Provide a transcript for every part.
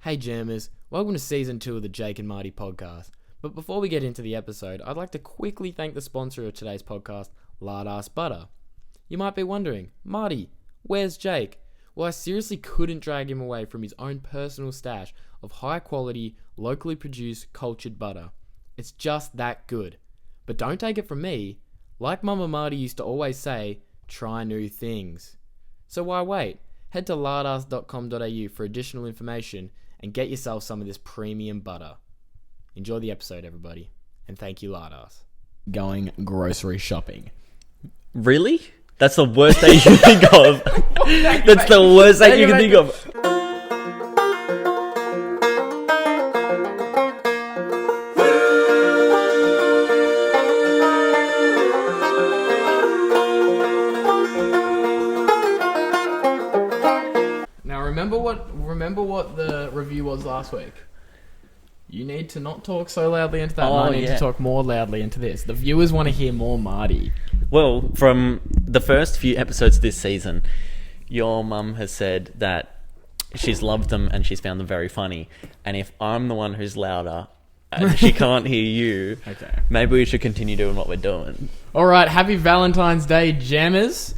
Hey Jammers, welcome to Season 2 of the Jake and Marty podcast. But before we get into the episode, I'd like to quickly thank the sponsor of today's podcast, Lard-Ass Butter. You might be wondering, Marty, where's Jake? Well, I seriously couldn't drag him away from his own personal stash of high-quality, locally produced, cultured butter. It's just that good. But don't take it from me. Like Mama Marty used to always say, try new things. So why wait? Head to lardass.com.au for additional information and get yourself some of this premium butter. Enjoy the episode, everybody. And thank you, Lardass. Going grocery shopping. Really? That's the worst day you can think of. That's the worst day you can think of. Now, remember what the review was last week? You need to not talk so loudly into that. I need to talk more loudly into this. The viewers want to hear more Marty. Well, from the first few episodes this season, your mum has said that she's loved them and she's found them very funny. And if I'm the one who's louder and she can't hear you, okay, maybe we should continue doing what we're doing. All right, happy Valentine's Day, jammers.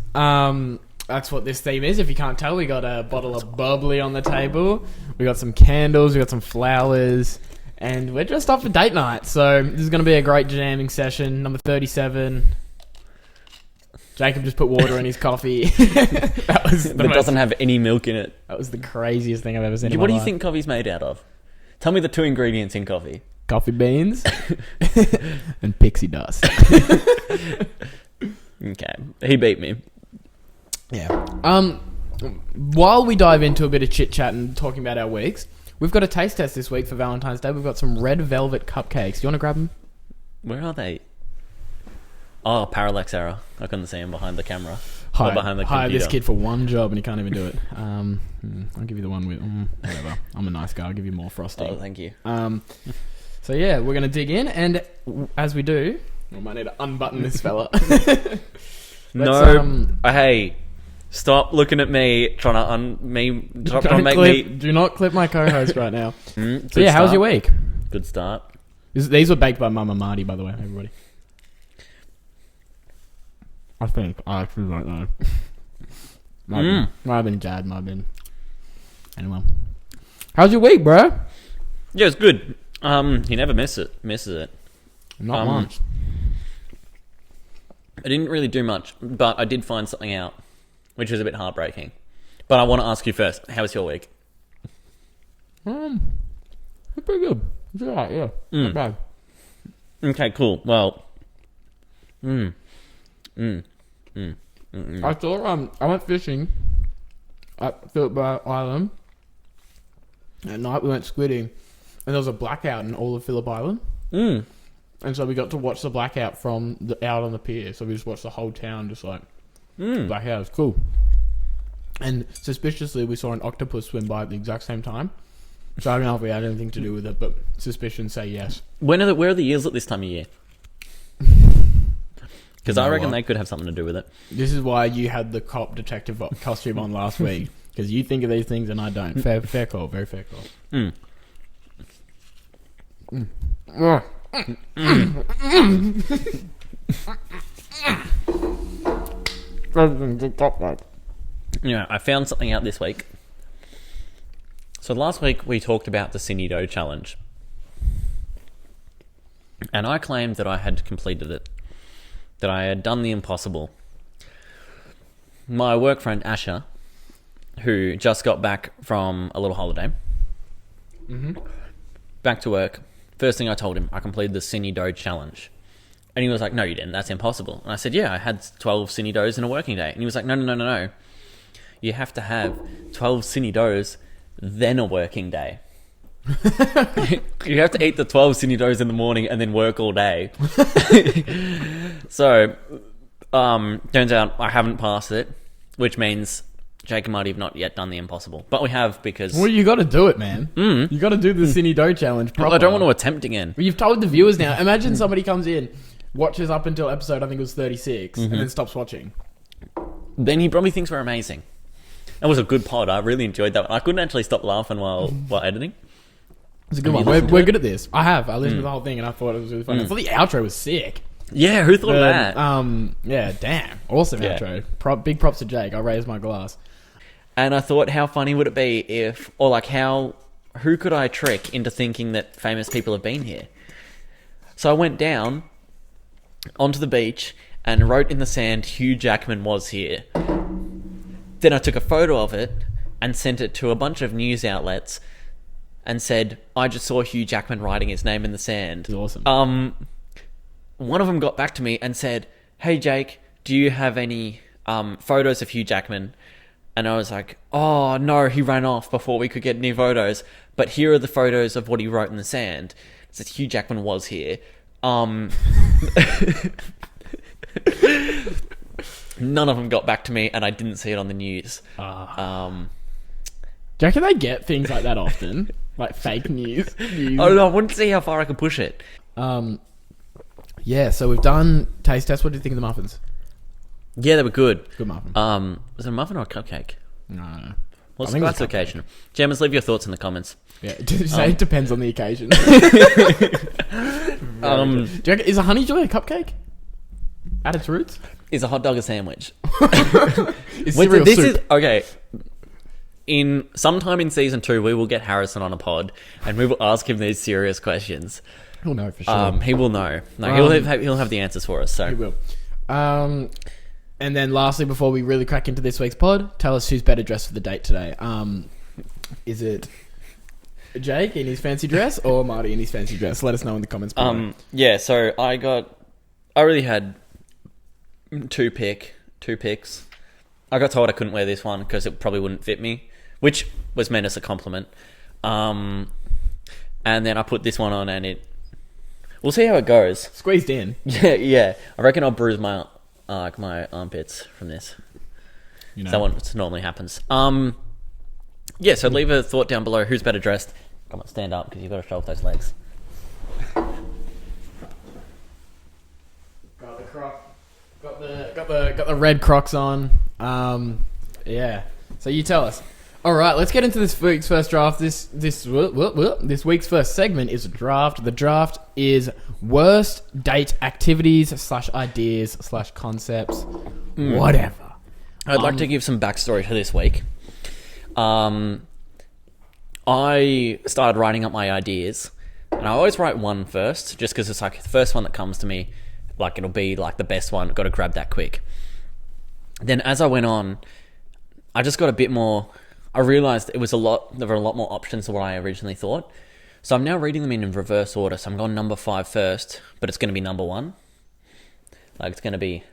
That's what this theme is. If you can't tell, we got a bottle of bubbly on the table. We got some candles. We got some flowers. And we're just off for date night. So this is going to be a great jamming session. Number 37. Jacob just put water in his coffee. That doesn't have any milk in it. That was the craziest thing I've ever seen in my What do life. you think coffee's made out of? Tell me the two ingredients in coffee. Coffee beans and pixie dust. Okay. He beat me. Yeah. While we dive into a bit of chit-chat and talking about our weeks, we've got a taste test this week for Valentine's Day. We've got some red velvet cupcakes. You want to grab them? Where are they? Oh, parallax error. I couldn't see him behind the camera. Hire, or behind the computer. Hire this kid for one job and he can't even do it. I'll give you the one with... whatever. I'm a nice guy. I'll give you more frosting. Oh, thank you. So yeah, we're going to dig in. And as we do... We might need to unbutton this fella. Hey... Stop looking at me, trying to make me... Do not clip my co-host right now. So yeah, start. how's your week? Good start. These were baked by Mama Marty, by the way, everybody. I actually don't know. Might have been Dad, might have been... Anyway. How's your week, bro? Yeah, it's good. He never misses it. Not much. I didn't really do much, but I did find something out, which was a bit heartbreaking. But I want to ask you first, how was your week? It's pretty good. It's alright, yeah. Not bad. Okay, cool. Well, I thought I went fishing at Phillip Island. At night we went squidding, and there was a blackout in all of Phillip Island. And so we got to watch the blackout from out on the pier. So we just watched the whole town just like blackout. It was cool. And suspiciously, we saw an octopus swim by at the exact same time. So I don't know if we had anything to do with it, but suspicions say yes. Where are the eels at this time of year? Because I reckon they could have something to do with it. This is why you had the cop detective costume on last week. Because you think of these things and I don't. Fair call. Very fair call. Yeah, I found something out this week. So last week we talked about the Cindy Dough Challenge. And I claimed that I had completed it. That I had done the impossible. My work friend Asher, who just got back from a little holiday, back to work, first thing I told him, I completed the Cindy Dough Challenge. And he was like, no, you didn't. That's impossible. And I said, yeah, I had 12 Cindy Doughs in a working day. And he was like, no. You have to have 12 Cindy Doughs, then a working day. You have to eat the 12 Cindy Doughs in the morning and then work all day. So, turns out I haven't passed it, which means Jake and Marty have not yet done the impossible. But we have because... Well, you got to do it, man. You got to do the Cindy Dough Challenge proper. Well, I don't want to attempt again. Well, you've told the viewers now. Imagine somebody comes in, watches up until episode, I think it was 36, and then stops watching. Then he probably thinks we're amazing. That was a good pod. I really enjoyed that one. I couldn't actually stop laughing while editing. It's a good one. We're good at this. I listened to the whole thing and I thought it was really fun. I thought the outro was sick. Yeah, who thought of that? Yeah, damn. Awesome outro. Big props to Jake. I raised my glass. And I thought, how funny would it be if, or like who could I trick into thinking that famous people have been here? So I went down onto the beach and wrote in the sand, Hugh Jackman was here. Then I took a photo of it and sent it to a bunch of news outlets and said, I just saw Hugh Jackman writing his name in the sand. It's awesome. One of them got back to me and said, hey Jake, do you have any photos of Hugh Jackman? And I was like, oh no, he ran off before we could get any photos. But here are the photos of what he wrote in the sand. It says Hugh Jackman was here. None of them got back to me, and I didn't see it on the news. Do you reckon they get things like that often? Like fake news? I don't know. I wanted to see how far I could push it. Yeah, so we've done taste tests. What do you think of the muffins? Yeah, they were good. Good muffin. Was it a muffin or a cupcake? No. What's the occasion? Jammers, leave your thoughts in the comments. Yeah, it depends on the occasion. Do you reckon, is a honey joy a cupcake? At its roots? Is a hot dog a sandwich? Is cereal soup? Okay. Sometime in season 2, we will get Harrison on a pod, and we will ask him these serious questions. He'll know for sure. He will know. No, he'll have the answers for us. So he will. And then lastly, before we really crack into this week's pod, tell us who's better dressed for the date today. Is it Jake in his fancy dress or Marty in his fancy dress? Let us know in the comments below. Yeah, so I really had two picks. I got told I couldn't wear this one because it probably wouldn't fit me, which was meant as a compliment. And then I put this one on, and we'll see how it goes. Squeezed in. Yeah. I reckon I'll bruise my armpits from this. You know. That one normally happens. Yeah, so leave a thought down below. Who's better dressed? Come on, stand up because you've got to show off those legs. Got the croc. Got the red Crocs on. Yeah. So you tell us. All right, let's get into this week's first draft. This week's first segment is a draft. The draft is worst date activities / ideas / concepts, whatever. I'd like to give some backstory to this week. I started writing up my ideas, and I always write one first, just because it's like the first one that comes to me, like it'll be like the best one. Got to grab that quick. Then as I went on, I just got a bit more. I realized there were a lot more options than what I originally thought. So I'm now reading them in reverse order. So I'm going number 5 first, but it's going to be number 1. Like it's going to be.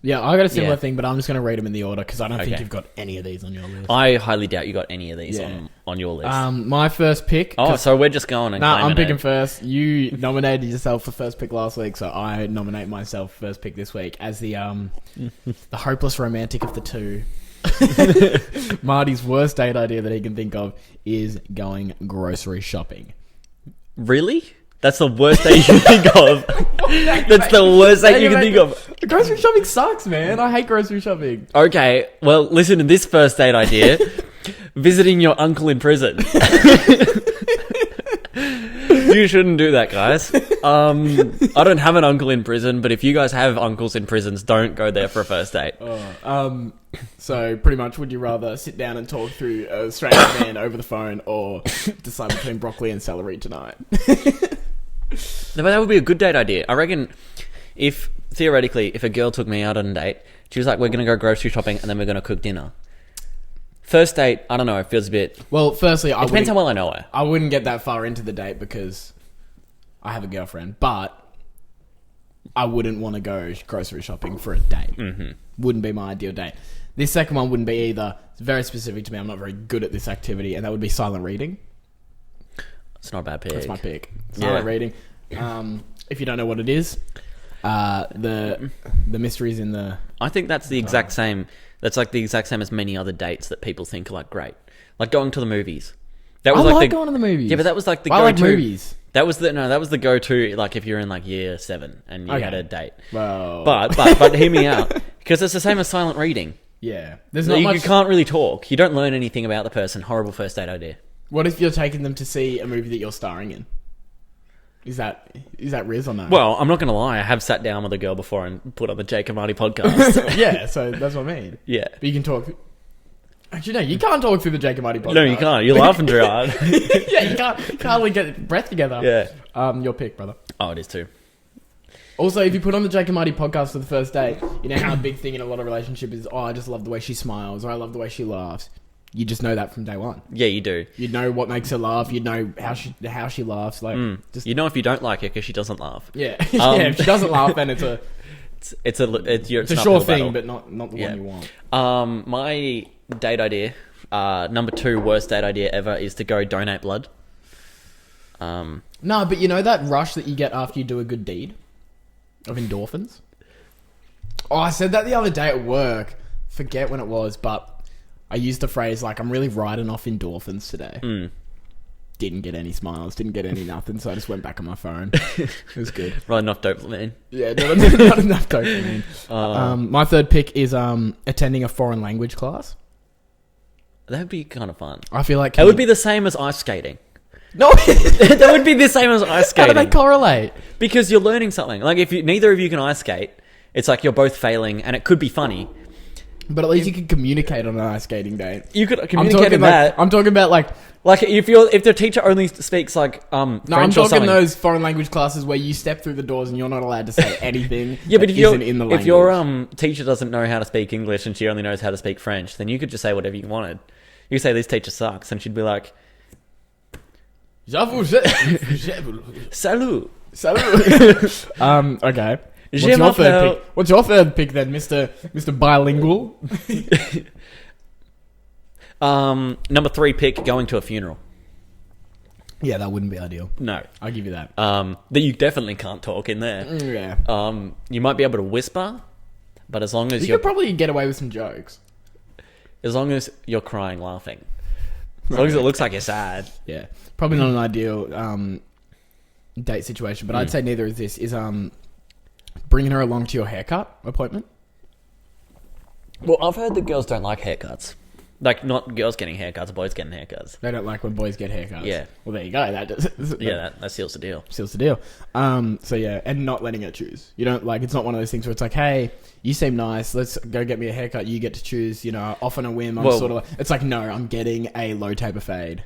Yeah, I got a similar thing, but I'm just going to read them in the order because I don't think you've got any of these on your list. I highly doubt you got any of these on your list. My first pick. Oh, so we're just going and I'm picking first. You nominated yourself for first pick last week, so I nominate myself first pick this week as the hopeless romantic of the two. Marty's worst date idea that he can think of is going grocery shopping. Really? That's the worst date you can think of. That's the worst date you can think of. Grocery shopping sucks, man. I hate grocery shopping. Okay, well, listen to this first date idea. Visiting your uncle in prison. You shouldn't do that, guys. I don't have an uncle in prison, but if you guys have uncles in prisons, don't go there for a first date. So pretty much, would you rather sit down and talk through a strange man over the phone, or decide between broccoli and celery tonight? No, but that would be a good date idea. I reckon if a girl took me out on a date, she was like, we're going to go grocery shopping and then we're going to cook dinner. First date, I don't know, it feels a bit... Well, firstly, it depends how well I know her. I wouldn't get that far into the date because I have a girlfriend, but I wouldn't want to go grocery shopping for a date. Mm-hmm. Wouldn't be my ideal date. This second one wouldn't be either. It's very specific to me. I'm not very good at this activity, and that would be silent reading. It's not a bad pick. That's my pick. Silent reading. If you don't know what it is, the mysteries in the... I think that's the exact same... That's like the exact same as many other dates that people think are like great. Like going to the movies. That was going to the movies. Yeah, but that was like the go-to. I like movies. That was the go-to, like if you're in like year 7 and you had a date. Well... But hear me out. Because it's the same as silent reading. Yeah. There's So not you much... can't really talk. You don't learn anything about the person. Horrible first date idea. What if you're taking them to see a movie that you're starring in? Is that Riz or no? Well, I'm not going to lie. I have sat down with a girl before and put on the Jake and Marty podcast. Yeah, so that's what I mean. Yeah. But you can talk... Actually, no, you can't talk through the Jake and Marty podcast. No, you can't. You're laughing too hard. Yeah, you can't hardly get breath together. Yeah. Your pick, brother. Oh, it is too. Also, if you put on the Jake and Marty podcast for the first date, you know how a big thing in a lot of relationships is, I just love the way she smiles, or I love the way she laughs. You just know that from day one. Yeah, you do. You'd know what makes her laugh. You'd know how she laughs. Like, just You know if you don't like her because she doesn't laugh. yeah, yeah. If she doesn't laugh, then it's a It's a sure thing, but not the one you want. My date idea, number 2 worst date idea ever, is to go donate blood. No, but you know that rush that you get after you do a good deed of endorphins? Oh, I said that the other day at work. Forget when it was, but I used the phrase like, I'm really riding off endorphins today. Didn't get any smiles, didn't get any nothing, so I just went back on my phone. It was good. Riding off dopamine. Yeah, not enough dopamine. My third pick is attending a foreign language class. That'd be kind of fun. I feel like... It would be the same as ice skating. No! That would be the same as ice How skating. do they correlate? Because you're learning something. Like, if neither of you can ice skate, it's like you're both failing, and it could be funny. But at least you can communicate on an ice skating day. You could communicate in that. I'm talking about like if the teacher only speaks like no, French I'm or talking something. those foreign language classes where you step through the doors and you're not allowed to say anything. Yeah, but that isn't in the language. if your teacher doesn't know how to speak English and she only knows how to speak French, then you could just say whatever you wanted. You could say this teacher sucks, and she'd be like, Salut. "Salut." Okay. Je m'appelle- What's your third pick then, Mr. Bilingual? Number 3 pick, going to a funeral. Yeah, that wouldn't be ideal. No. I'll give you that. That you definitely can't talk in there. Yeah. You might be able to whisper, but as long as You could probably get away with some jokes. you're crying, laughing, as long as it looks like you're sad. Yeah. Probably not an ideal date situation, but I'd say neither is this. Is bringing her along to your haircut appointment. Well, I've heard that girls don't like haircuts. Like, not girls getting haircuts, boys getting haircuts. They don't like when boys get haircuts. Yeah. Well, there you go. That seals the deal. Seals the deal. So yeah, and not letting her choose. You don't like. It's not one of those things where it's like, hey, you seem nice. Let's go get me a haircut. You get to choose. You know, off on a whim. I'm sort of like. It's like, no, I'm getting a low taper fade.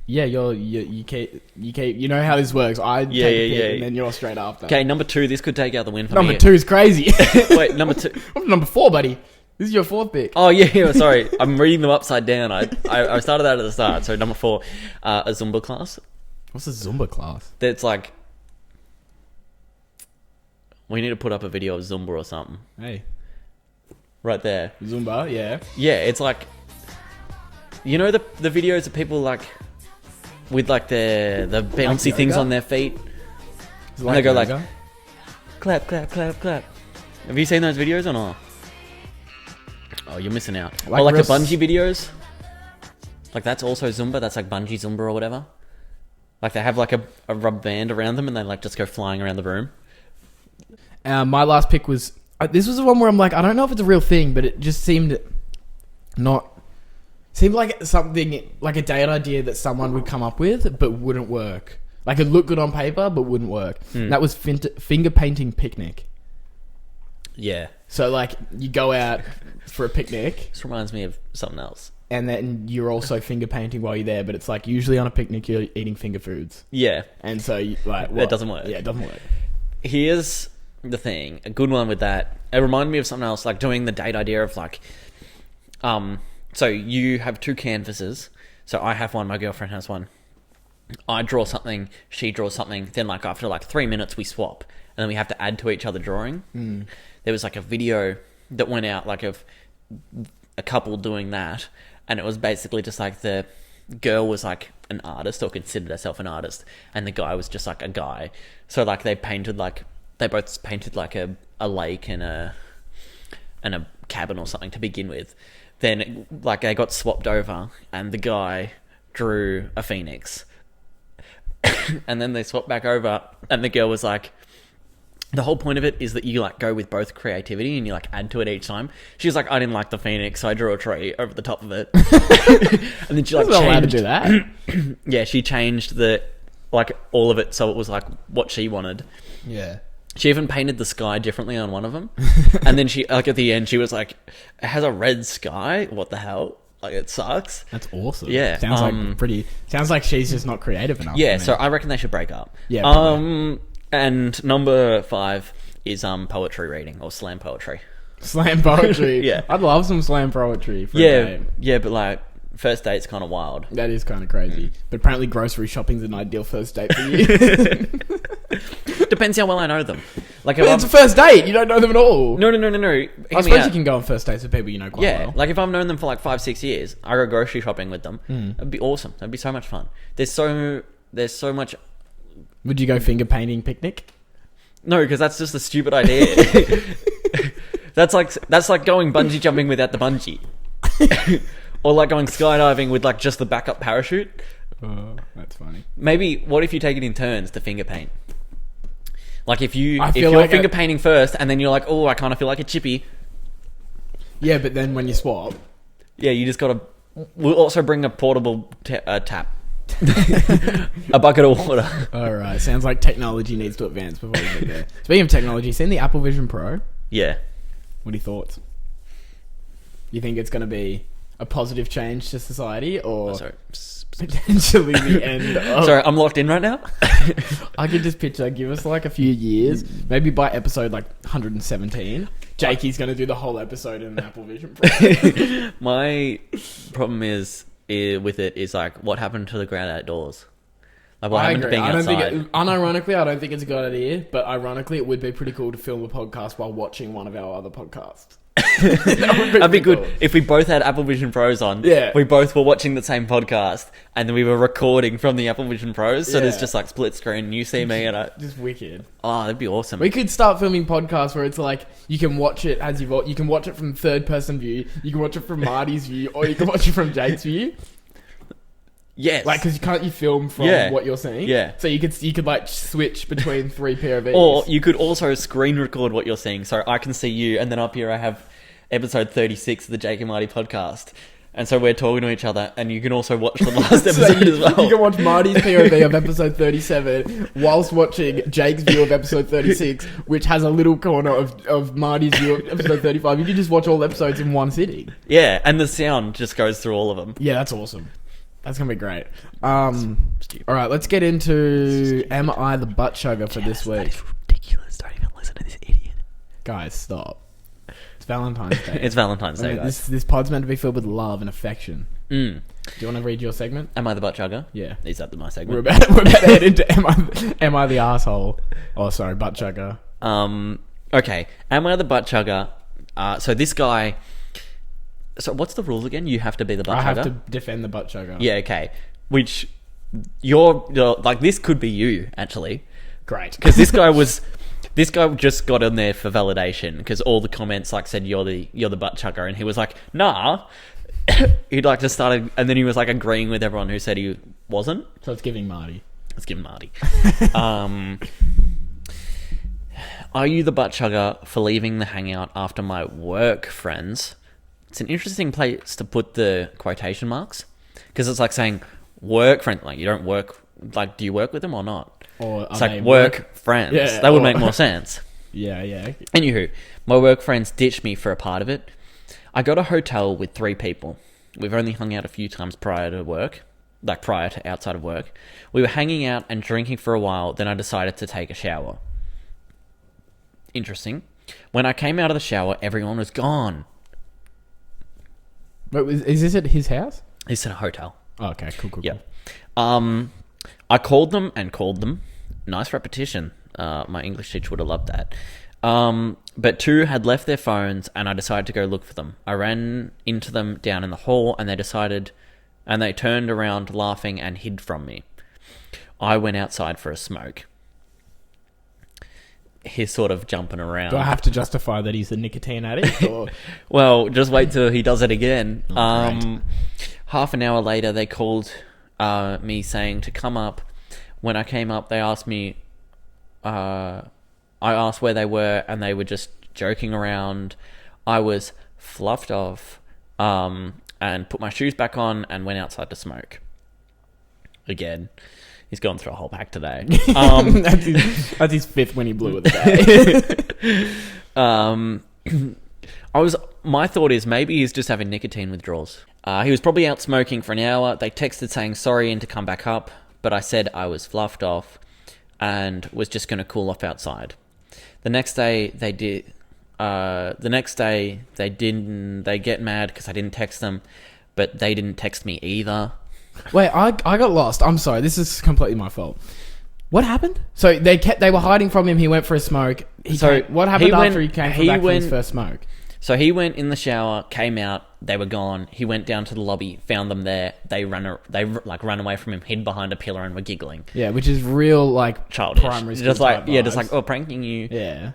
Yeah, you keep. You know how this works. I take a pick and then you're straight after. Okay, number 2. This could take out the win for me. Number 2 is crazy. Wait, number 2. What's number 4, buddy? This is your 4th pick. Oh yeah, sorry. I'm reading them upside down. I started that at the start. So number 4, a Zumba class. What's a Zumba class? That's like, we need to put up a video of Zumba or something. Hey, right there. Zumba, yeah. Yeah, it's like, you know the videos of people like with like the bouncy Like things yoga? on their feet, Is it and they go yoga? like clap, clap, clap, clap. Have you seen those videos or not? Oh, you're missing out. Like or like real the bungee videos. Like, that's also Zumba. That's like bungee Zumba or whatever. Like, they have like a rubber band around them and they like just go flying around the room. My last pick was... this was the one where I'm like, I don't know if it's a real thing, but it just seemed like something, like a date idea that someone would come up with, but wouldn't work. Like, it looked good on paper, but wouldn't work. That was finger painting picnic. Yeah. So, like, you go out for a picnic, This reminds me of something else. and then you're also finger painting while you're there, but it's like, usually on a picnic, you're eating finger foods. Yeah. And so, like... That doesn't work. Yeah, it doesn't work. Here's the thing. A good one with that. It reminded me of something else, like doing the date idea of like... So you have 2 canvases. So I have one, my girlfriend has one. I draw something, she draws something. Then like after like 3 minutes, we swap. And then we have to add to each other drawing. There was like a video that went out like of a couple doing that. And it was basically just like the girl was like an artist or considered herself an artist. And the guy was just like a guy. So like they both painted like a lake and a cabin or something to begin with. Then like they got swapped over and the guy drew a phoenix. And then they swapped back over and the girl was like, The whole point of it is that you like go with both creativity and you like add to it each time. She's like, I didn't like the phoenix, so I drew a tree over the top of it. And then she like Not allowed to changed. do that. Yeah, she changed all of it so it was like what she wanted. Yeah. She even painted the sky differently on one of them. And then she like at the end she was like, it has a red sky. What the hell? Like, it sucks. That's awesome. Yeah, Sounds like she's just not creative enough. Yeah, so I reckon they should break up. Yeah, probably. And number 5 is poetry reading or slam poetry. Slam poetry. Yeah. I'd love some slam poetry for a Yeah, date. yeah, but like first date's kind of wild. That is kind of crazy. But apparently grocery shopping's an ideal first date for you. Depends how well I know them. Like, if But it's a first date. You don't know them at all. No. I suppose you can go on first dates with people you know quite Yeah, well. like if I've known them for like 5-6 years, I go grocery shopping with them. That'd be awesome. That'd be so much fun. There's so much. Would you go finger painting picnic? No, because that's just a stupid idea. That's like going bungee jumping without the bungee, or like going skydiving with like just the backup parachute. Oh, that's funny. Maybe what if you take it in turns to finger paint? Like if you're like finger painting first, and then you're like, oh, I kind of feel like a chippy. Yeah, but then when you swap... Yeah, you just gotta. We'll also bring a portable tap. A bucket of water. Alright, sounds like technology needs to advance before we get there. Speaking of technology, seen the Apple Vision Pro? Yeah. What are your thoughts? You think it's going to be a positive change to society, or Oh, sorry. potentially the end of... Sorry, I'm locked in right now. I can just picture, give us like a few years, maybe by episode like 117, Jakey's going to do the whole episode in an Apple Vision Pro. My problem with it is like, what happened to the ground outdoors? Like, what I happened to agree. being I don't outside? think unironically, I don't think it's a good idea, but ironically, it would be pretty cool to film a podcast while watching one of our other podcasts. That'd be good cool. if we both had Apple Vision Pros on. Yeah. We both were watching the same podcast, and then we were recording from the Apple Vision Pros. So there's Yeah. just like split screen. You see me, and Just wicked. that'd be awesome. We could start filming podcasts where it's like you can watch it as you can watch it from third person view, you can watch it from Marty's view, or you can watch it from Jake's view. Yes. Like, because you film from what you're seeing. Yeah. So you could like switch between three POVs. Or you could also screen record what you're seeing, so I can see you, and then up here I have episode 36 of the Jake and Marty podcast. And so we're talking to each other, and you can also watch the last episode as well. You can watch Marty's POV of episode 37 whilst watching Jake's view of episode 36, which has a little corner of Marty's view of episode 35. You can just watch all episodes in one sitting. Yeah, and the sound just goes through all of them. Yeah, that's awesome. That's going to be great. All right, let's get into Am I the Butt Chugger for this week. That is ridiculous. Don't even listen to this idiot. Guys, stop. It's Valentine's Day. It's Valentine's Day, guys. This pod's meant to be filled with love and affection. Mm. Do you want to read your segment? Am I the butt chugger? Yeah. Is that my We're segment? about to head into Am I the asshole? Oh, sorry, butt chugger. Okay. Am I the butt chugger? So this guy... So what's the rule again? You have to be the butt I chugger? have to defend the butt chugger. Yeah, okay. Which... You're like, this could be you, actually. Great. Because this guy just got in there for validation, because all the comments like said you're the butt chugger, and he was like, nah. He'd like just started, and then he was like agreeing with everyone who said he wasn't. So it's giving Marty. Let's give him Marty. Are you the butt chugger for leaving the hangout after my work friends? It's an interesting place to put the quotation marks, because it's like saying work friend. Like, you don't work. Like, do you work with them or not? Or It's like work friends. Yeah, that would or- make more sense. Yeah. Anywho, my work friends ditched me for a part of it. I got a hotel with 3 people. We've only hung out a few times prior to work, like prior to outside of work. We were hanging out and drinking for a while, then I decided to take a shower. Interesting. When I came out of the shower, everyone was gone. Wait, is this at his house? It's at a hotel. Oh, okay, cool. Yeah. I called them and called them. Nice repetition. My English teacher would have loved that. But 2 had left their phones, and I decided to go look for them. I ran into them down in the hall, and they turned around laughing and hid from me. I went outside for a smoke. He's sort of jumping around. Do I have to justify that he's a nicotine addict? Or... Well, just wait till he does it again. Great. Half an hour later, they called me saying to come up. When I came up, they asked me, are I asked where they were, and they were just joking around. I was fluffed off, and put my shoes back on and went outside to smoke. Again, he's gone through a whole pack today. That's his fifth when he blew of the day. My thought is maybe he's just having nicotine withdrawals. He was probably out smoking for an hour. They texted saying sorry and to come back up, but I said I was fluffed off and was just going to cool off outside. The next day they did. They get mad because I didn't text them, but they didn't text me either. Wait, I got lost. I'm sorry. This is completely my fault. What happened? So they were hiding from him. He went for a smoke. What happened after he came back from his first smoke? So he went in the shower, came out. They were gone. He went down to the lobby, found them there. They ran away from him, hid behind a pillar, and were giggling. Yeah, which is real like childish, primary school just like type vibes. just like pranking you. Yeah.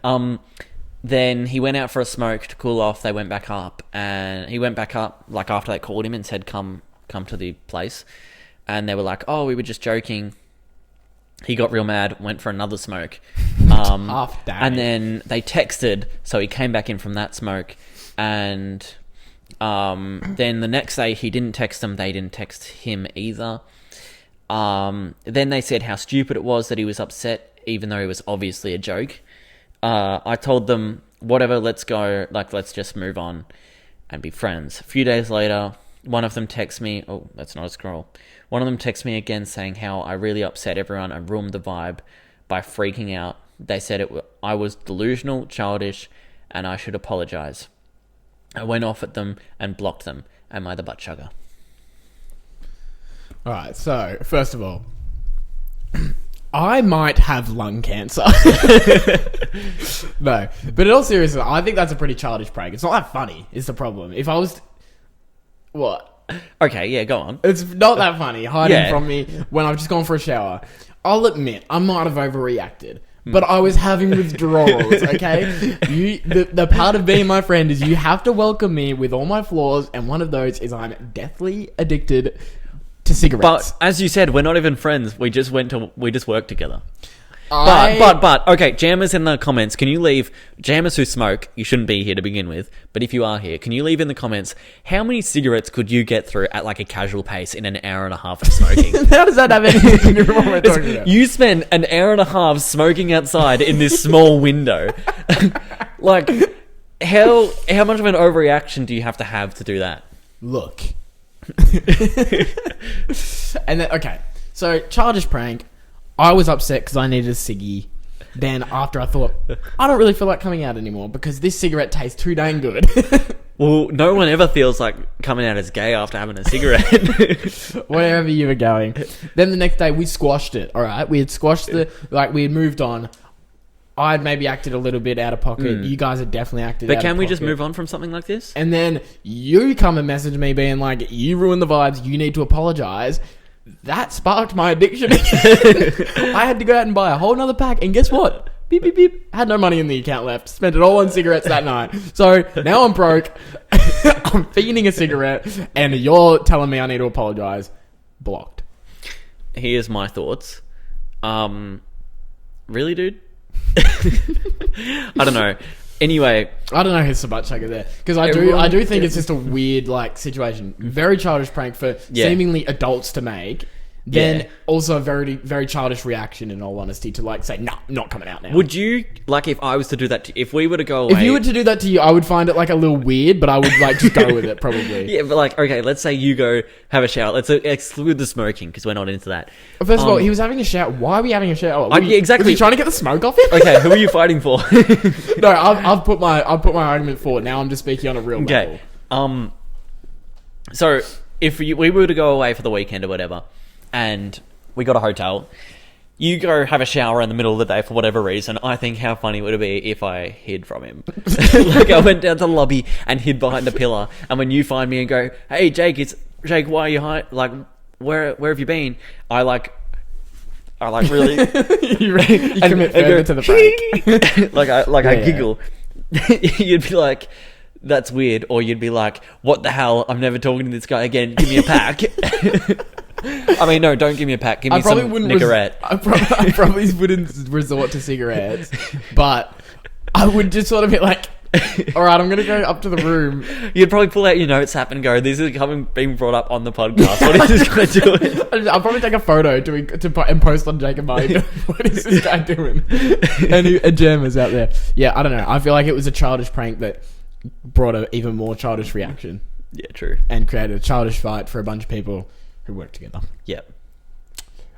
Then he went out for a smoke to cool off. They went back up, and he went back up like after they called him and said, "Come to the place," and they were like, "Oh, we were just joking." He got real mad, went for another smoke. Tough day. And then they texted, so he came back in from that smoke. And then the next day, he didn't text them. They didn't text him either. Then they said how stupid it was that he was upset, even though it was obviously a joke. I told them, whatever, let's go. Like, let's just move on and be friends. A few days later, one of them texts me. Oh, that's not a scroll. One of them texts me again saying how I really upset everyone and ruined the vibe by freaking out. They said I was delusional, childish, and I should apologize. I went off at them and blocked them. Am I the butt chugger? All right. So first of all, I might have lung cancer. No, but in all seriousness, I think that's a pretty childish prank. It's not that funny. Is the problem? If I was, what? Okay, yeah, go on. It's not that funny hiding from me when I've just gone for a shower. I'll admit, I might have overreacted, but I was having withdrawals, okay? The part of being my friend is you have to welcome me with all my flaws, and one of those is I'm deathly addicted to cigarettes. But as you said, we're not even friends. We just worked together. But okay, jammers in the comments, can you leave, jammers who smoke, you shouldn't be here to begin with, but if you are here, can you leave in the comments, how many cigarettes could you get through at like a casual pace in an hour and a half of smoking? How does that have anything to do with what we're talking about? You spend an hour and a half smoking outside in this small window. Like, how much of an overreaction do you have to do that? Look. And then, okay, so childish prank. I was upset because I needed a ciggy. Then after I thought, I don't really feel like coming out anymore because this cigarette tastes too dang good. Well, no one ever feels like coming out as gay after having a cigarette. Wherever you were going. Then the next day we squashed it, alright? We had squashed we had moved on. I'd maybe acted a little bit out of pocket. You guys had definitely acted out of pocket. But can we just move on from something like this? And then you come and message me being like, you ruined the vibes, you need to apologise. That sparked my addiction. I had to go out and buy a whole nother pack, and guess what? Beep, beep, beep. Had no money in the account left. Spent it all on cigarettes that night. So now I'm broke. I'm fiending a cigarette, and you're telling me I need to apologise. Blocked. Here's my thoughts. Really, dude? I don't know. Anyway, I don't know who's the butt chugger there because I do think it's just a weird like situation, very childish prank for seemingly adults to make. Then also a very very childish reaction, in all honesty, to like say, "No, not coming out now." Would you like if I was to do that? If we were to go away, if you were to do that to you, I would find it like a little weird, but I would like just go with it probably. Yeah, but like okay, let's say you go have a shower. Let's exclude the smoking because we're not into that. First of all, he was having a shower. Why are we having a shower? Exactly. Was he trying to get the smoke off him? Okay, who are you fighting for? No, I've put my argument forward. Now I'm just speaking on a real level. Okay. So if we were to go away for the weekend or whatever, and we got a hotel, you go have a shower in the middle of the day for whatever reason. I think how funny would it be if I hid from him? Like I went down to the lobby and hid behind a pillar, and when you find me and go, "Hey Jake, Jake, why are you hiding? Like, where have you been?" I really you commit further to the prank. I giggle. You'd be like, "That's weird," or you'd be like, "What the hell? I'm never talking to this guy again. Give me a pack." I mean, no, don't give me a pack. Give me some Nicorette. I probably wouldn't resort to cigarettes, but I would just sort of be like, all right, I'm going to go up to the room. You'd probably pull out your notes app and go, this is being brought up on the podcast. What is this guy doing? I'll probably take a photo and post on Jake and Marty. What is this guy doing? And jammers out there. Yeah, I don't know. I feel like it was a childish prank that brought an even more childish reaction. Yeah, true. And created a childish fight for a bunch of people who worked together. Yep.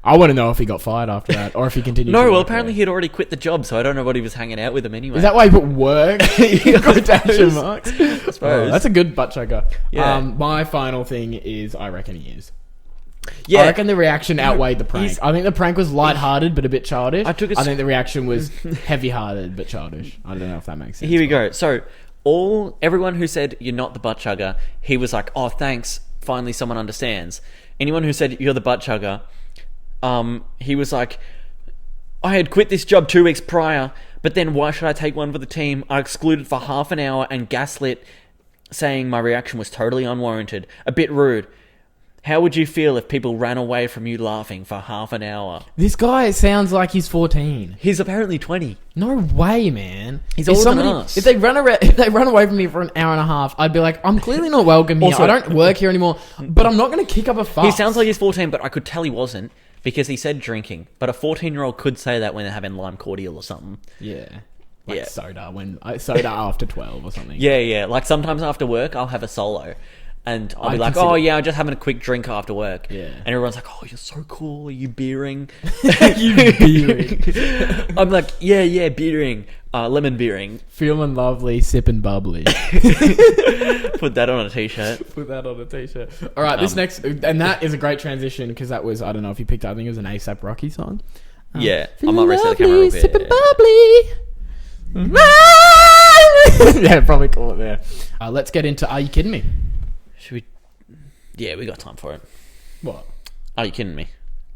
I want to know if he got fired after that, or if he continued. No, well, apparently he'd already quit the job, so I don't know what he was hanging out with him anyway. Is that why he put work? Quotation marks. I suppose. That's a good butt chugger. Yeah. My final thing is, I reckon he is. Yeah. I reckon the reaction outweighed the prank. I think the prank was lighthearted but a bit childish. I think the reaction was heavy-hearted but childish. I don't know if that makes sense. Here we go. So, everyone who said you're not the butt chugger, he was like, oh, thanks. Finally, someone understands. Anyone who said you're the butt chugger, he was like, I had quit this job 2 weeks prior, but then why should I take one for the team? I excluded for half an hour and gaslit, saying my reaction was totally unwarranted, a bit rude. How would you feel if people ran away from you laughing for half an hour? This guy sounds like he's 14. He's apparently 20. No way, man. He's older than us. If they run away from me for an hour and a half, I'd be like, I'm clearly not welcome here. Also, I don't work here anymore, but I'm not going to kick up a fuss. He sounds like he's 14, but I could tell he wasn't because he said drinking. But a 14-year-old could say that when they're having lime cordial or something. Yeah. Like soda after 12 or something. Yeah. Like sometimes after work, I'll have a solo. And I'll be like, oh yeah, I'm just having a quick drink after work. Yeah. And everyone's like, oh, you're so cool. Are you beering? You beering. I'm like, yeah, beering. Lemon beering. Feeling lovely, sipping bubbly. Put that on a t-shirt. All right, this next... And that is a great transition because that was, I don't know if you picked up, I think it was an A$AP Rocky song. Yeah. I might reset the camera a bit. Sipping bubbly. Yeah, probably call it there. Let's get into Are You Kidding Me? Should we? Yeah, we got time for it. What? Are you kidding me?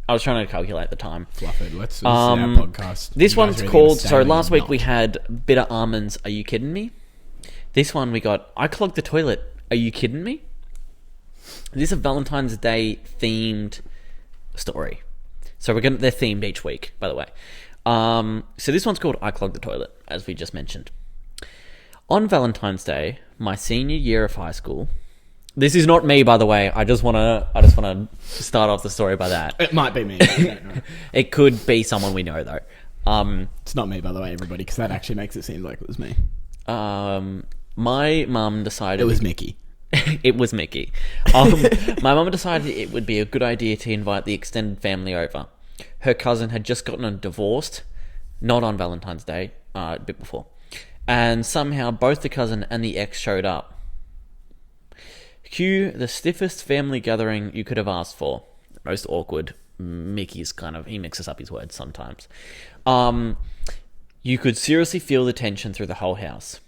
I was trying to calculate the time. Flufford, this is our podcast. This one's called... So last week we had Bitter Almonds, Are You Kidding Me? This one we got I Clogged the Toilet, Are You Kidding Me? This is a Valentine's Day themed story. So they're themed each week, by the way. So this one's called I Clogged the Toilet, as we just mentioned. On Valentine's Day, my senior year of high school... This is not me, by the way. I just want to start off the story by that. It might be me. I don't know. It could be someone we know, though. It's not me, by the way, everybody, because that actually makes it seem like it was me. My mum decided... It was Mickey. It was Mickey. My mum decided it would be a good idea to invite the extended family over. Her cousin had just gotten divorced, not on Valentine's Day, a bit before. And somehow both the cousin and the ex showed up. Cue the stiffest family gathering you could have asked for. Most awkward. Mickey's he mixes up his words sometimes. You could seriously feel the tension through the whole house.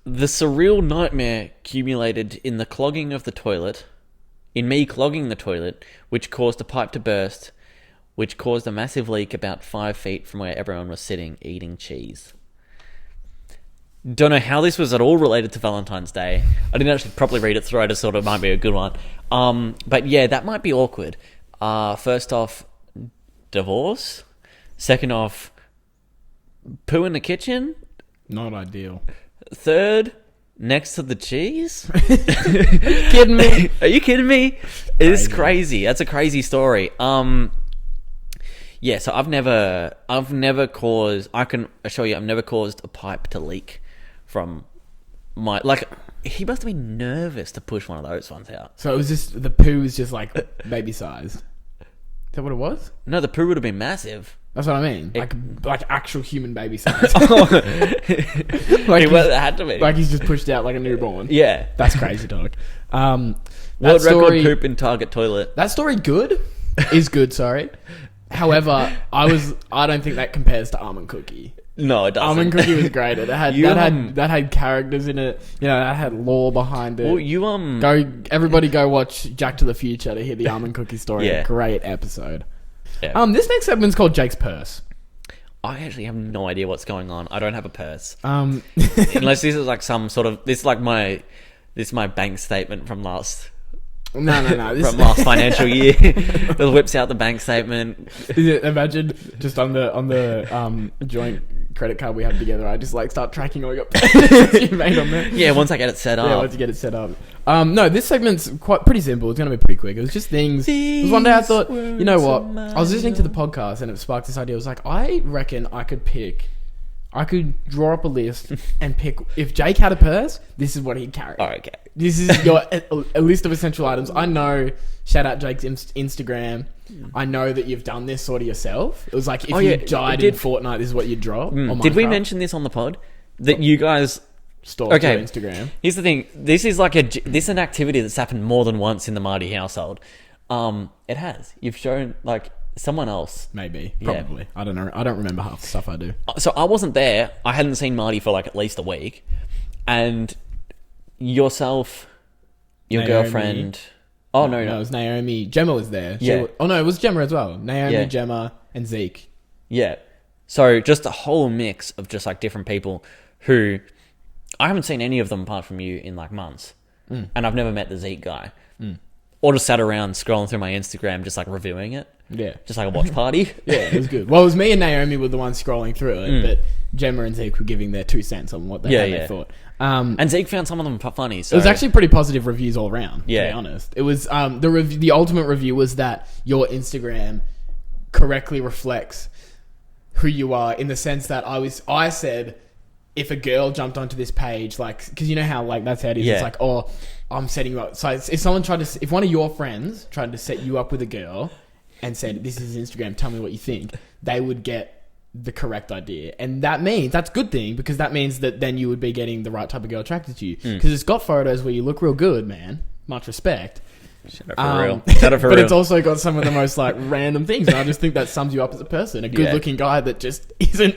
The surreal nightmare accumulated in the clogging of the toilet, in me clogging the toilet, which caused a pipe to burst, which caused a massive leak about 5 feet from where everyone was sitting eating cheese. Don't know how this was at all related to Valentine's Day. I didn't actually properly read it through. I just thought it might be a good one. But yeah, that might be awkward. First off, divorce. Second off, poo in the kitchen. Not ideal. Third, next to the cheese. Kidding me? Are you kidding me? It is crazy. That's a crazy story. Yeah, so I've never caused... I can assure you, I've never caused a pipe to leak from my... Like, he must have been nervous to push one of those ones out. So it was just... The poo was just like baby-sized. Is that what it was? No, the poo would have been massive. That's what I mean. Like actual human baby size. It had to be. Like he's just pushed out like a newborn. Yeah. That's crazy, dog. World record poop in Target toilet. That story is good, sorry. However, I don't think that compares to Almond Cookie. No, it doesn't. Almond Cookie was great. That had characters in it. You know, that had lore behind it. Well, everybody go watch Jack to the Future to hear the Almond Cookie story. Yeah. Great episode. Yeah. This next segment's called Jake's Purse. I actually have no idea what's going on. I don't have a purse. Unless this is like some sort of... This is my bank statement from last No. from last financial year. Whips out the bank statement. Imagine just on the joint credit card we have together, I just like start tracking all your payments you made on there. Yeah, once I get it set up. Yeah, once you get it set up. No, this segment's pretty simple. It's going to be pretty quick. It was just things. It was one day I thought, you know what? I was listening to the podcast and it sparked this idea. I was like, I reckon I could draw up a list and pick, if Jake had a purse, this is what he'd carry. Oh, okay. This is a list of essential items. I know, shout out Jake's Instagram. I know that you've done this sort of yourself. It was like, if you died in Fortnite, this is what you'd draw. Did we mention this on the pod? That you guys stalked your Instagram? Here's the thing. This is an activity that's happened more than once in the Marty household. It has. You've shown someone else. Maybe. Probably. Yeah. I don't know. I don't remember half the stuff I do. So I wasn't there. I hadn't seen Marty for at least a week. And yourself, your Naomi. girlfriend... Oh, no. It was Naomi. Gemma was there. Yeah. It was Gemma as well. Naomi, Gemma, and Zeke. Yeah. So just a whole mix of just different people who... I haven't seen any of them apart from you in months. And I've never met the Zeke guy. Or just sat around scrolling through my Instagram just reviewing it. Yeah. Just like a watch party. Yeah, it was good. Well, it was me and Naomi were the ones scrolling through it, but Gemma and Zeke were giving their 2 cents on what they thought. And Zeke found some of them funny. So. It was actually pretty positive reviews all around, to be Yeah. honest. It was the ultimate review was that your Instagram correctly reflects who you are, in the sense that I said, if a girl jumped onto this page, because you know how that's how it is. Yeah. It's I'm setting you up. So if one of your friends tried to set you up with a girl and said, this is Instagram, tell me what you think, they would get the correct idea. And that's a good thing, because that means that then you would be getting the right type of girl attracted to you. Because it's got photos where you look real good, man. Much respect. Shut up for real. Shut up for but real. It's also got some of the most random things. And I just think that sums you up as a person. A good looking guy that just isn't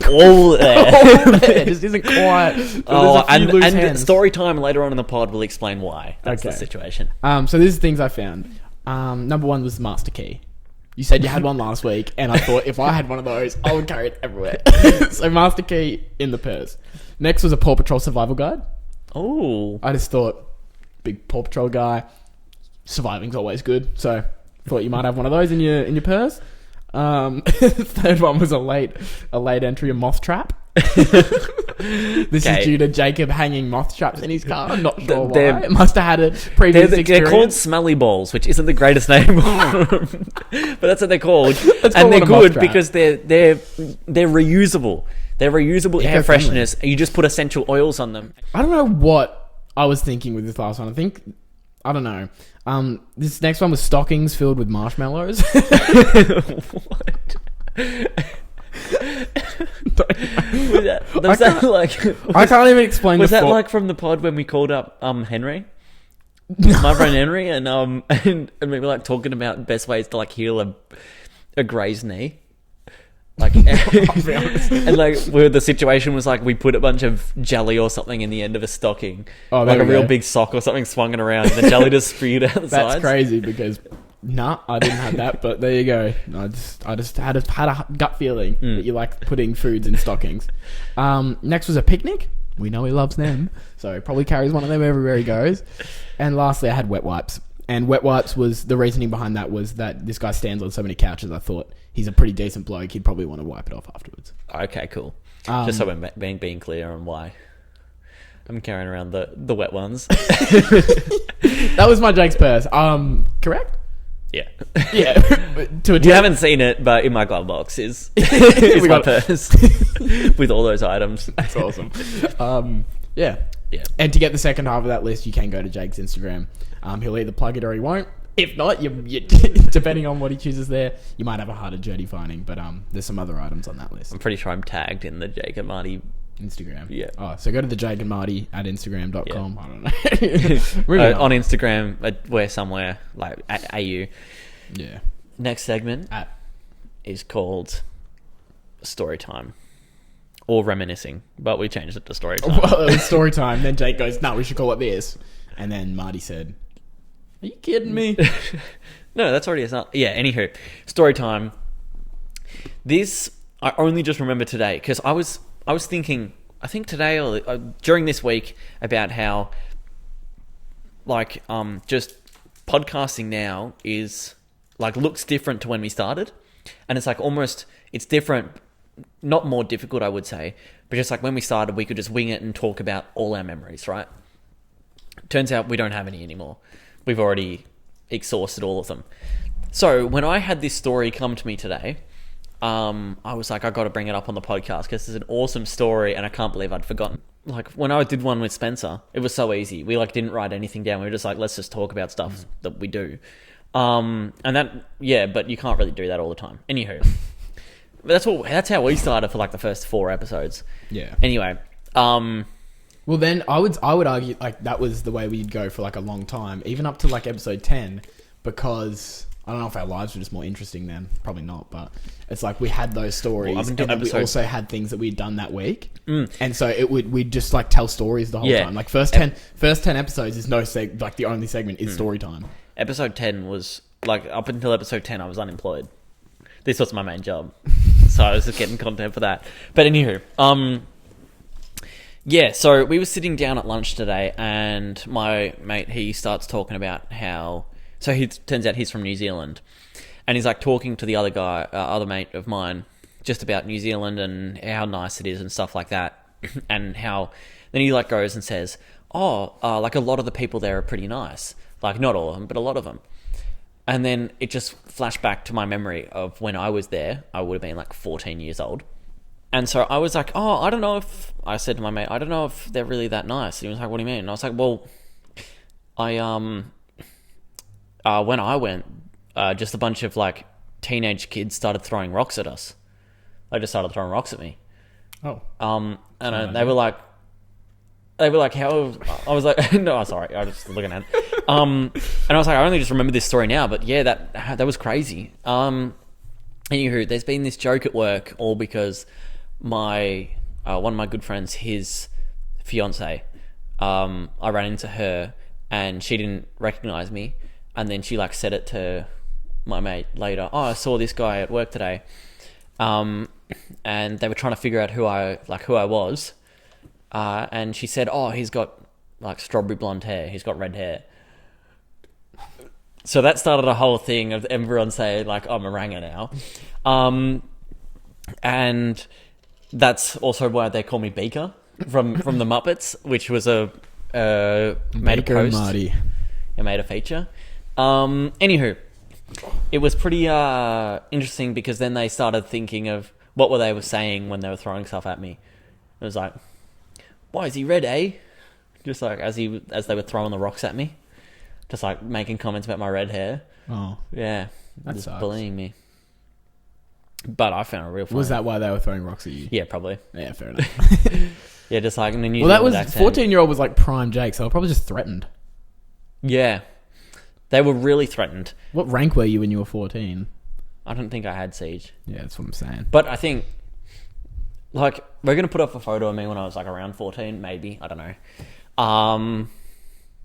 all there. just isn't quite. And story time later on in the pod will explain why. That's the situation. So these are things I found. Number one was Master Key. You said you had one last week, and I thought if I had one of those, I would carry it everywhere. So Master Key in the purse. Next was a Paw Patrol survival guide. Oh. I just thought, big Paw Patrol guy, surviving's always good. So thought you might have one of those in your purse. Third one was a late entry, a moth trap. This is due to Jacob hanging moth traps in his car. I'm not sure why. It must have had a previous experience. They're called smelly balls, which isn't the greatest name for them. But that's what they're called. And they're good because they're reusable. They're reusable air fresheners. You just put essential oils on them. I don't know what I was thinking with this last one. I don't know. This next one was stockings filled with marshmallows. What? I can't even explain. Was that from the pod when we called up Henry, my friend Henry, and we were talking about best ways to heal a grazed knee? And the situation was we put a bunch of jelly or something in the end of a stocking, a real big sock or something, swung it around, and the jelly just spewed out the sides. That's crazy because I didn't have that, but there you go. I just had a gut feeling that you like putting foods in stockings. Next was a picnic. We know he loves them, so he probably carries one of them everywhere he goes. And lastly, I had wet wipes. And wet wipes was the reasoning behind that was that this guy stands on so many couches. I thought he's a pretty decent bloke. He'd probably want to wipe it off afterwards. Okay, cool. Just so we're being clear on why I'm carrying around the wet ones. That was my Jake's purse. Correct? Yeah. Yeah. You haven't seen it, but in my glove box is my purse with all those items. That's awesome. Yeah. Yeah. And to get the second half of that list, you can go to Jake's Instagram. He'll either plug it or he won't. If not, you depending on what he chooses there, you might have a harder journey finding. But there's some other items on that list. I'm pretty sure I'm tagged in the Jake and Marty Instagram. Yeah. Oh, so go to the Jake and Marty at Instagram.com. Yeah. I don't know. On Instagram, we're somewhere at AU. Yeah. Next segment is called Story Time. Or Reminiscing, but we changed it to Story Time. Well, it was Story Time. Then Jake goes, no, we should call it this. And then Marty said, are you kidding me? No, that's already yeah, anywho. Story Time. This, I only just remember today, because I was thinking, I think today or during this week, about how, just podcasting now is like looks different to when we started, and it's like almost it's different, not more difficult, I would say, but just like when we started, we could just wing it and talk about all our memories, right? Turns out we don't have any anymore. We've already exhausted all of them. So when I had this story come to me today, I was like, I got to bring it up on the podcast because it's an awesome story, and I can't believe I'd forgotten. Like when I did one with Spencer, it was so easy. We like didn't write anything down. We were just like, let's just talk about stuff that we do. And that, yeah, but you can't really do that all the time. Anywho, that's how we started for like the first 4 episodes. Yeah. Anyway, well, then I would argue like that was the way we'd go for like a long time, even up to like episode 10, because I don't know if our lives were just more interesting then. Probably not, but it's like we had those stories, and then we also had things that we'd done that week, and so we'd just like tell stories the whole time. Like first 10 episodes is like the only segment is story time. Episode 10 was like up until episode 10, I was unemployed. This was my main job, so I was just getting content for that. But anywho, yeah, so we were sitting down at lunch today, and my mate, he starts talking about how... So he turns out he's from New Zealand, and he's like talking to the other guy, other mate of mine, just about New Zealand and how nice it is and stuff like that, and how... Then he like goes and says, like a lot of the people there are pretty nice. Like not all of them, but a lot of them. And then it just flashed back to my memory of when I was there. I would have been like 14 years old. And so I was like, I don't know if... I said to my mate, I don't know if they're really that nice. And he was like, what do you mean? And I was like, well, when I went, just a bunch of like teenage kids started throwing rocks at us. They just started throwing rocks at me. Oh. They were like, how... I was like, no, sorry, I was just looking at it. And I was like, I only just remember this story now, but yeah, that was crazy. Anywho, there's been this joke at work, all because one of my good friends, his fiance, I ran into her and she didn't recognize me, and then she like said it to my mate later. I saw this guy at work today, and they were trying to figure out who I was, and she said, he's got like strawberry blonde hair, he's got red hair. So that started a whole thing of everyone saying like, I'm a ranger now, and that's also why they call me Beaker from the Muppets, which was made a post. Marty. It made a feature. Anywho, it was pretty interesting because then they started thinking of what they were saying when they were throwing stuff at me. It was like, why is he red, eh? Just like as they were throwing the rocks at me, just like making comments about my red hair. Oh, yeah, that just sucks. bullying me. But I found it real funny. Was that why they were throwing rocks at you? Yeah, probably. Yeah, fair enough. Yeah, just like in the New Zealand Zealand accent. 14-year-old was like prime Jake, so they were probably just threatened. Yeah, they were really threatened. What rank were you when you were 14? I don't think I had siege. Yeah, that's what I'm saying. But I think, like, we're going to put up a photo of me when I was like around 14, maybe. I don't know.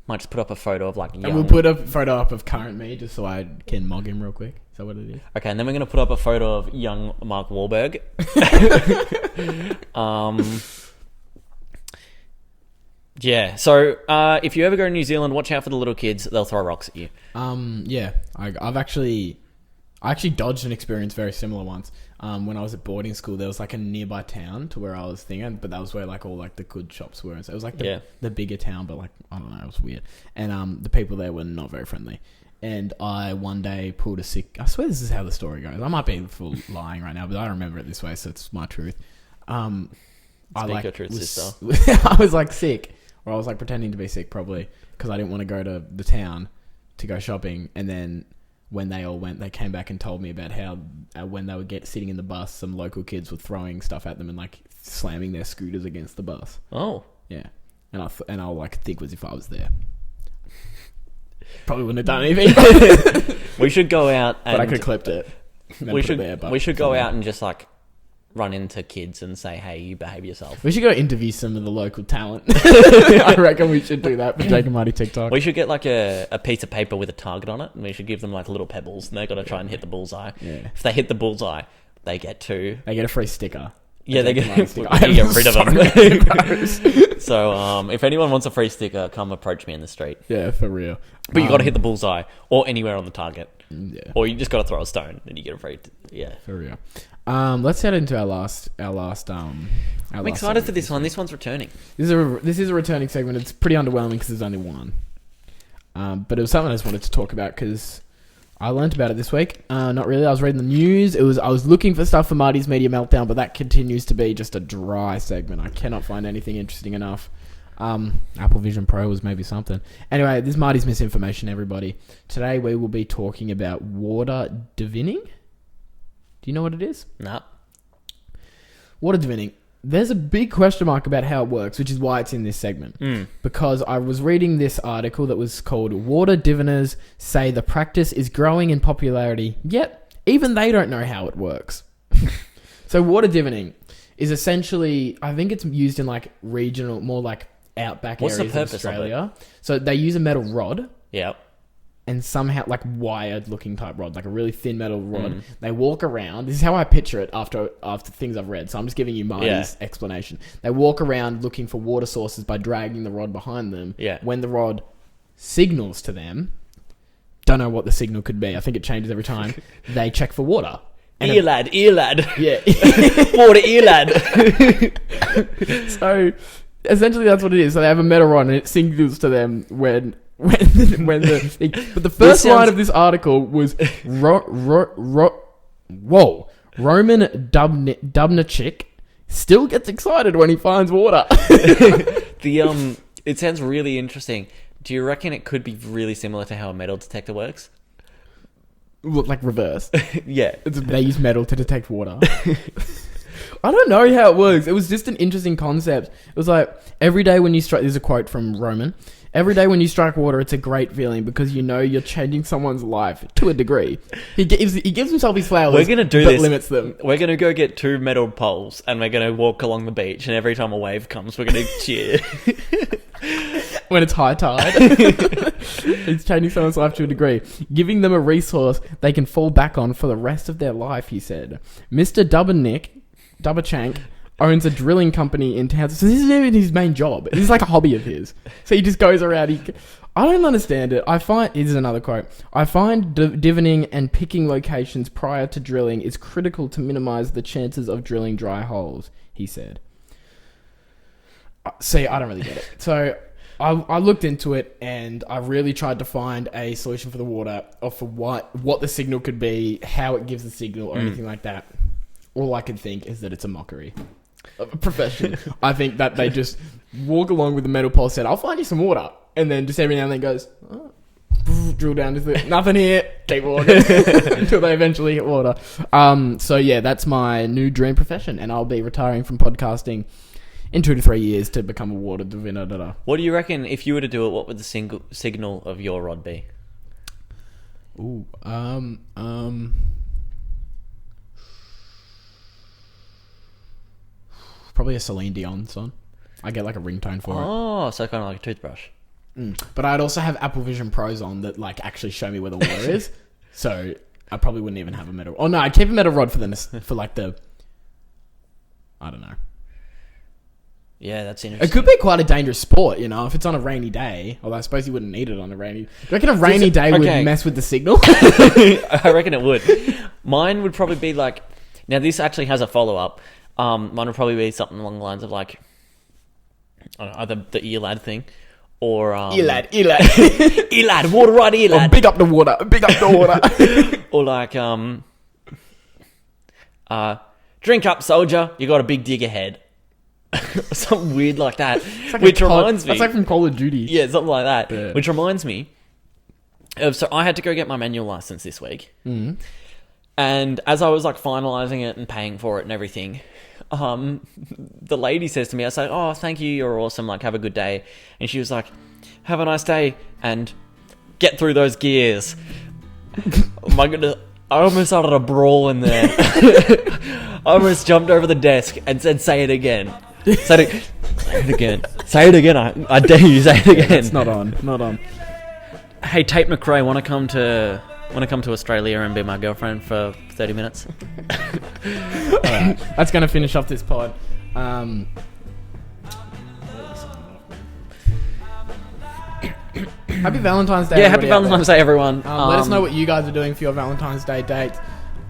Might just put up a photo of like young... And we'll put a photo up of current me just so I can mog him real quick. Is that what it is? Okay, and then we're going to put up a photo of young Mark Wahlberg. Yeah, so if you ever go to New Zealand, watch out for the little kids. They'll throw rocks at you. Yeah, I actually dodged an experience very similar once. When I was at boarding school, there was like a nearby town to where I was thinking, but that was where like all like the good shops were. And so it was like the bigger town, but like, I don't know, it was weird. And the people there were not very friendly. And I one day pulled a sick... I swear this is how the story goes. I might be full lying right now, but I remember it this way, so it's my truth. Speak your truth, sister. I was like sick, or I was like pretending to be sick probably, because I didn't want to go to the town to go shopping. And then when they all went, they came back and told me about how when they would sitting in the bus, some local kids were throwing stuff at them and like slamming their scooters against the bus. Oh. Yeah. And I'll like think as if I was there. Probably wouldn't have done anything. We should go out and... But I could have clipped it. We should go out and just like run into kids and say, hey, you behave yourself. We should go interview some of the local talent. I reckon we should do that for Jake and Marty TikTok. We should get like a piece of paper with a target on it, and we should give them like little pebbles, and they've got to try and hit the bullseye. Yeah. If they hit the bullseye, they get a free sticker. Yeah, they Jake and Marty get, sticker. you get rid of so them. many of those. So, if anyone wants a free sticker, come approach me in the street. Yeah, for real. But you got to hit the bullseye or anywhere on the target. Yeah, Or you just got to throw a stone, then you get a free. Yeah. for real. Let's head into our last. I'm excited for this one. This one's returning. This is a returning segment. It's pretty underwhelming because there's only one. But it was something I just wanted to talk about because I learnt about it this week. Not really. I was reading the news. I was looking for stuff for Marty's Media Meltdown, but that continues to be just a dry segment. I cannot find anything interesting enough. Apple Vision Pro was maybe something. Anyway, this is Marty's Misinformation, everybody. Today we will be talking about water divining. Do you know what it is? Nah. Water divining. There's a big question mark about how it works, which is why it's in this segment. Because I was reading this article that was called Water Diviners Say the Practice is Growing in Popularity, yet even they don't know how it works. So water divining is essentially, I think it's used in like regional, more like outback What's the areas purpose of of it? Australia. So they use a metal rod Yep. and somehow like wired looking type rod, like a really thin metal rod. They walk around. This is how I picture it after things I've read. So I'm just giving you Marty's explanation. They walk around looking for water sources by dragging the rod behind them. Yeah. When the rod signals to them, don't know what the signal could be. I think it changes every time. They check for water. And Ear lad. Yeah. Water ear lad. So essentially that's what it is. So they have a metal rod and it signals to them when the but the first line of this article was Roman Dubnachik still gets excited when he finds water. It sounds really interesting. Do you reckon it could be really similar to how a metal detector works? Look, like reverse. Yeah. They use metal to detect water. I don't know how it works. It was just an interesting concept. It was like, every day when you strike... There's a quote from Roman. Every day when you strike water, it's a great feeling because you know you're changing someone's life to a degree. He gives himself his flowers, We're going to do but this. Limits them. We're going to go get 2 metal poles and we're going to walk along the beach, and every time a wave comes, we're going to cheer. When it's high tide. It's changing someone's life to a degree. Giving them a resource they can fall back on for the rest of their life, he said. Mr. Dubachank owns a drilling company in town. So this isn't even his main job. This is like a hobby of his. So he just goes around. I don't understand it. This is another quote. I find divining and picking locations prior to drilling is critical to minimize the chances of drilling dry holes, he said. See, I don't really get it. So I looked into it and I really tried to find a solution for the water or for what the signal could be, how it gives the signal or anything like that. All I can think is that it's a mockery of a profession. I think that they just walk along with the metal pole, said, I'll find you some water. And then just every now and then goes, drill down to nothing here, keep walking until they eventually hit water. So yeah, that's my new dream profession. And I'll be retiring from podcasting in 2 to 3 years to become a water diviner. What do you reckon, if you were to do it, what would the signal of your rod be? Ooh, probably a Celine Dion song. I get like a ringtone for it. Oh, so kind of like a toothbrush. But I'd also have Apple Vision Pros on that like actually show me where the water is. So I probably wouldn't even have a metal. Oh no, I'd keep a metal rod for like the. I don't know. Yeah, that's interesting. It could be quite a dangerous sport, you know, if it's on a rainy day. Although I suppose you wouldn't need it on a rainy. Do you reckon a rainy day would mess with the signal? I reckon it would. Mine would probably be like. Now this actually has a follow up. Mine would probably be something along the lines of like, I don't know, either the ear lad thing, or Ear lad, ear lad, water right ear lad. Big up the water, Or like drink up soldier, you got a big dig ahead. Something weird like that, like which reminds me. That's like from Call of Duty. Yeah, something like that. Yeah. Which reminds me of, so I had to go get my manual license this week. Mm-hmm. And as I was like finalizing it and paying for it and everything, the lady says to me, I say, "Oh, thank you, you're awesome, like have a good day." And she was like, "Have a nice day and get through those gears." Oh my goodness, I almost started a brawl in there. I almost jumped over the desk and said, "Say it again. Say it again. Say it again. I dare you, say it again." It's not on. Hey, Tate McRae, want to come to Want to come to Australia and be my girlfriend for 30 minutes? Alright, that's going to finish off this pod. Happy Valentine's Day. Yeah, happy Valentine's Day, everyone. Let us know what you guys are doing for your Valentine's Day date.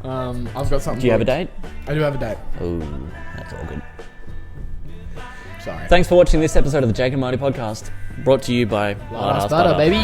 I've got something. Do you have a date? I do have a date. Oh, that's all good. Sorry. Thanks for watching this episode of the Jake and Marty podcast, brought to you by Lard Ass Butter, baby.